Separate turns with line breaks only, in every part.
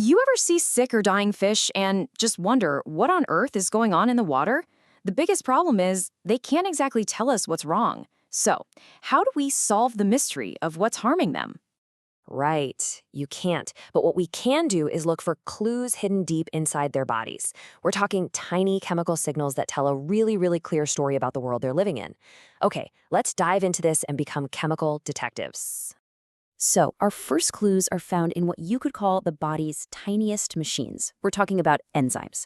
You ever see sick or dying fish and just wonder what on earth is going on in the water? The biggest problem is they can't exactly tell us what's wrong. So, how do we solve the mystery of what's harming them?
Right, you can't. But what we can do is look for clues hidden deep inside their bodies. We're talking tiny chemical signals that tell a really clear story about the world they're living in. Okay, let's dive into this and become chemical detectives. So, our first clues are found in what you could call the body's tiniest machines. We're talking about enzymes.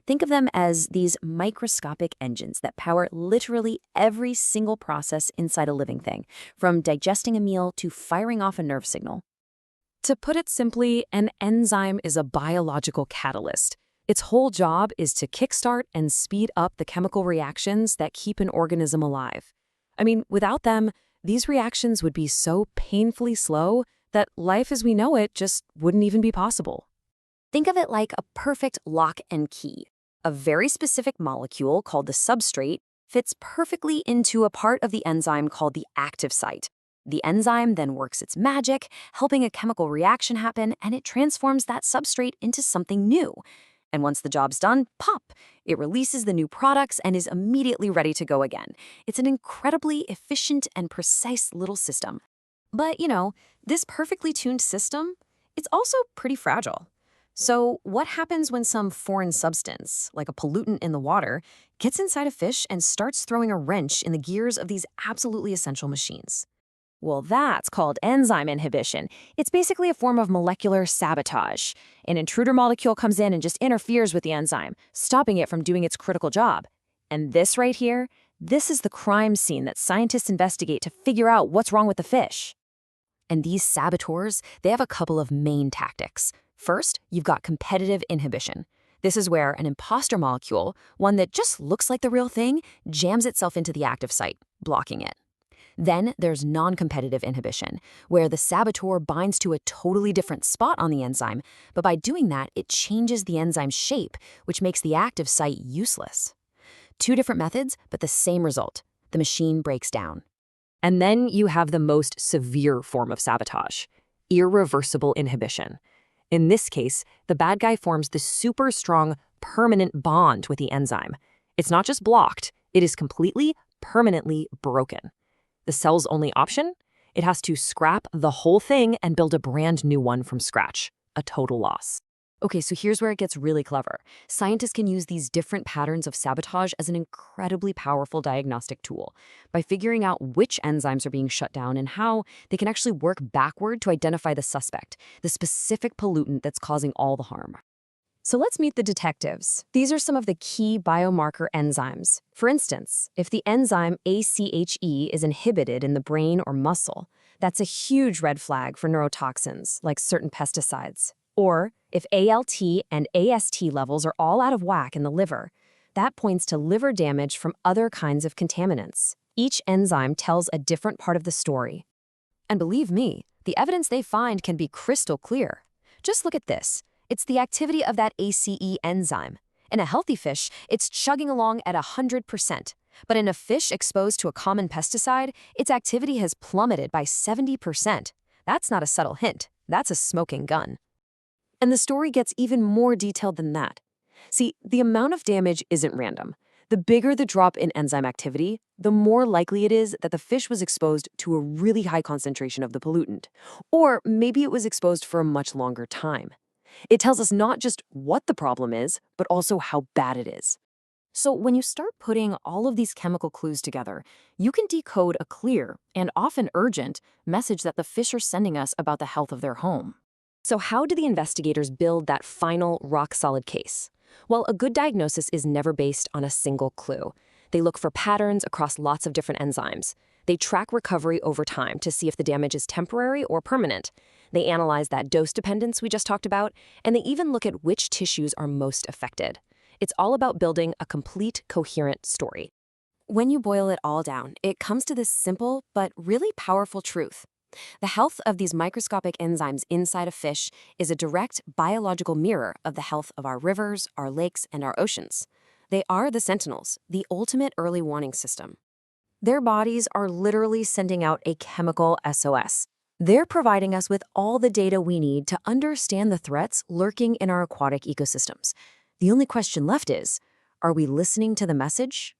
Think of them as these microscopic engines that power literally every single process inside a living thing, from digesting a meal to firing off a nerve signal.
To put it simply, an enzyme is a biological catalyst. Its whole job is to kickstart and speed up the chemical reactions that keep an organism alive. I mean, without them, these reactions would be so painfully slow that life as we know it just wouldn't even be possible.
Think of it like a perfect lock and key. A very specific molecule called the substrate fits perfectly into a part of the enzyme called the active site. The enzyme then works its magic, helping a chemical reaction happen, and it transforms that substrate into something new. And once the job's done, pop! It releases the new products and is immediately ready to go again. It's an incredibly efficient and precise little system. But, this perfectly tuned system, it's also pretty fragile. So what happens when some foreign substance, like a pollutant in the water, gets inside a fish and starts throwing a wrench in the gears of these absolutely essential machines? Well, that's called enzyme inhibition. It's basically a form of molecular sabotage. An intruder molecule comes in and just interferes with the enzyme, stopping it from doing its critical job. And this right here, this is the crime scene that scientists investigate to figure out what's wrong with the fish. And these saboteurs, they have a couple of main tactics. First, you've got competitive inhibition. This is where an imposter molecule, one that just looks like the real thing, jams itself into the active site, blocking it. Then there's non-competitive inhibition, where the saboteur binds to a totally different spot on the enzyme, but by doing that, it changes the enzyme's shape, which makes the active site useless. Two different methods, but the same result. The machine breaks down. And then you have the most severe form of sabotage, irreversible inhibition. In this case, the bad guy forms the super strong, permanent bond with the enzyme. It's not just blocked, it is completely, permanently broken. The cell's only option? It has to scrap the whole thing and build a brand new one from scratch. A total loss. Okay, so here's where it gets really clever. Scientists can use these different patterns of sabotage as an incredibly powerful diagnostic tool. By figuring out which enzymes are being shut down and how, they can actually work backward to identify the suspect, the specific pollutant that's causing all the harm. So let's meet the detectives. These are some of the key biomarker enzymes. For instance, if the enzyme ACHE is inhibited in the brain or muscle, that's a huge red flag for neurotoxins, like certain pesticides. Or if ALT and AST levels are all out of whack in the liver, that points to liver damage from other kinds of contaminants. Each enzyme tells a different part of the story. And believe me, the evidence they find can be crystal clear. Just look at this. It's the activity of that ACE enzyme. In a healthy fish, it's chugging along at 100%. But in a fish exposed to a common pesticide, its activity has plummeted by 70%. That's not a subtle hint. That's a smoking gun. And the story gets even more detailed than that. See, the amount of damage isn't random. The bigger the drop in enzyme activity, the more likely it is that the fish was exposed to a really high concentration of the pollutant. Or maybe it was exposed for a much longer time. It tells us not just what the problem is, but also how bad it is. So when you start putting all of these chemical clues together, you can decode a clear, and often urgent, message that the fish are sending us about the health of their home. So how do the investigators build that final, rock-solid case? Well, a good diagnosis is never based on a single clue. They look for patterns across lots of different enzymes. They track recovery over time to see if the damage is temporary or permanent. They analyze that dose dependence we just talked about, and they even look at which tissues are most affected. It's all about building a complete, coherent story. When you boil it all down, it comes to this simple but really powerful truth. The health of these microscopic enzymes inside a fish is a direct biological mirror of the health of our rivers, our lakes, and our oceans. They are the sentinels, the ultimate early warning system. Their bodies are literally sending out a chemical SOS. They're providing us with all the data we need to understand the threats lurking in our aquatic ecosystems. The only question left is, are we listening to the message